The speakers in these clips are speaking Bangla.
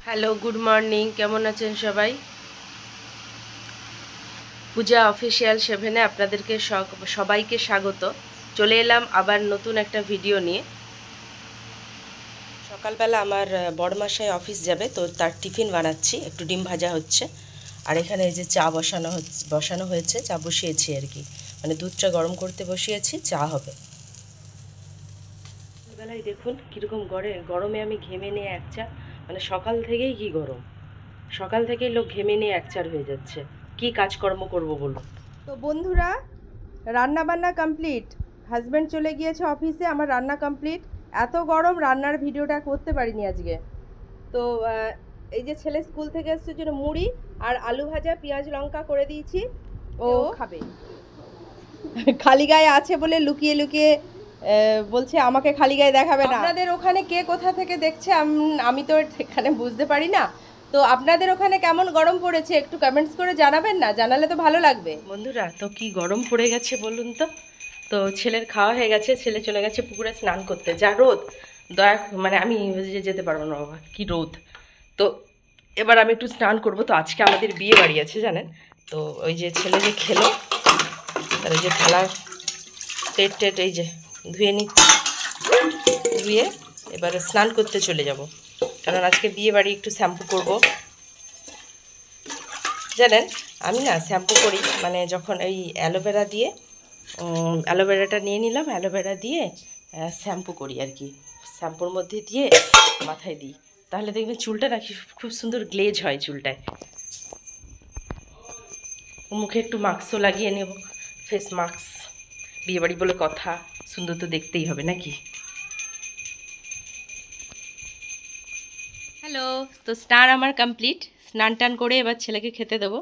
Hello, good morning. কেমন আছেন সবাই? পূজা অফিসিয়াল 7-এ আপনাদেরকে সবাইকে স্বাগত। চলে এলাম আবার নতুন একটা ভিডিও নিয়ে। সকালবেলা আমার বড়মশাই অফিস যাবে, তো তার টিফিন বানাচ্ছি। একটু ডিম ভাজা হচ্ছে, আর এখানে এই যে চা বসানো হয়েছে, চা বসিয়েছি আর কি, মানে দুধটা গরম করতে বসিয়েছি, চা হবে। সকালবেলায় দেখুন কীরকম গরমে আমি ঘেমে নিয়ে মানে সকাল থেকেই কি গরম, সকাল থেকেই লোক ঘেমে নিয়ে একচার হয়ে যাচ্ছে। কি কাজকর্ম করব বলুন? তো বন্ধুরা, রান্না বান্না কমপ্লিট। হাজব্যান্ড চলে গিয়েছে অফিসে, আমার রান্না কমপ্লিট। এত গরম রান্নার ভিডিওটা করতে পারিনি আজকে। তো এই যে ছেলে স্কুল থেকে এসছে জন্য মুড়ি আর আলু ভাজা পেঁয়াজ লঙ্কা করে দিয়েছি, ও খাবে। খালি গায়ে আছে বলে লুকিয়ে লুকিয়ে বলছে আমাকে খালি গায়ে দেখাবে না। আপনাদের ওখানে কে কোথা থেকে দেখছে আমি তো এখানে বুঝতে পারি না। তো আপনাদের ওখানে কেমন গরম পড়েছে একটু কমেন্টস করে জানাবেন না, জানালে তো ভালো লাগবে। বন্ধুরা, তো কি গরম পড়ে গেছে বলুন তো। তো ছেলের খাওয়া হয়ে গেছে, ছেলে চলে গেছে পুকুরে স্নান করতে। যা রোদ, মানে আমি যেতে পারবো না বাবা, কি রোদ। তো এবার আমি একটু স্নান করব। তো আজকে আমাদের বিয়ে বাড়ি আছে জানেন। তো ওই যে ছেলে যে খেলো, আর ওই যে থালা টেট এই যে ধুয়ে নিচ্ছি, ধুয়ে এবারে স্নান করতে চলে যাব, কারণ আজকে বিয়ে বাড়ি। একটু শ্যাম্পু করব জানেন। আমি না শ্যাম্পু করি মানে যখন ওই অ্যালোভেরা দিয়ে, অ্যালোভেরাটা নিয়ে নিলাম, অ্যালোভেরা দিয়ে শ্যাম্পু করি আর কি। শ্যাম্পুর মধ্যে দিয়ে মাথায় দিই, তাহলে দেখবেন চুলটা নাকি খুব সুন্দর গ্লেজ হয় চুলটায়। মুখে একটু মাস্কও লাগিয়ে নেব, ফেস মাস্ক। বিয়েবাড়ি বলে কথা, সুন্দর তো দেখতেই হবে নাকি। হ্যালো, তো স্নান আমার কমপ্লিট। স্নান টান করে এবার ছেলেকে খেতে দেবো।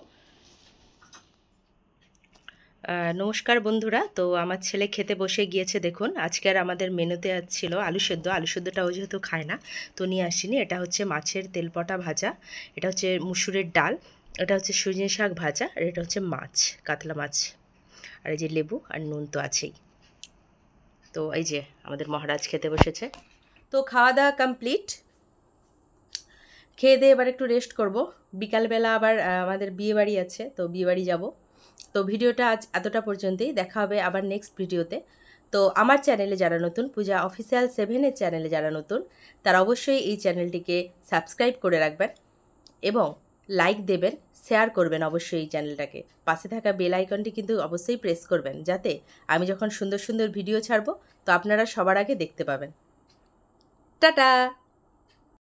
নমস্কার বন্ধুরা, তো আমার ছেলে খেতে বসে গিয়েছে। দেখুন আজকের আমাদের মেনুতে ছিল আলু সেদ্ধ। আলু সেদ্ধটাও যেহেতু খায় না, তো নিয়ে আসিনি। এটা হচ্ছে মাছের তেলপটা ভাজা, এটা হচ্ছে মুসুরের ডাল, এটা হচ্ছে সজনে শাক ভাজা, আর এটা হচ্ছে মাছ, কাতলা মাছ, আর এই যে লেবু আর নুন তো আছেই। তো এই যে আমাদের মহারাজ খেতে বসেছে। তো খাওয়া দাওয়া কমপ্লিট। খেয়ে দিয়ে এবার একটু রেস্ট করব। বিকালবেলা আবার আমাদের বিয়ে বাড়ি আছে, তো বিয়ে বাড়ি যাব। তো ভিডিওটা আজ এতটা পর্যন্তই, দেখা হবে আবার নেক্সট ভিডিওতে। তো আমার চ্যানেলে যারা নতুন, পূজা অফিসিয়াল 7-এর চ্যানেলে যারা নতুন, তারা অবশ্যই এই চ্যানেলটিকে সাবস্ক্রাইব করে রাখবেন এবং লাইক দেবেন, শেয়ার করবেন অবশ্যই এই চ্যানেলটাকে। পাশে থাকা বেল আইকনটি কিন্তু অবশ্যই প্রেস করবেন, যাতে আমি যখন সুন্দর সুন্দর ভিডিও ছাড়ব তো আপনারা সবার আগে দেখতে পাবেন। টাটা।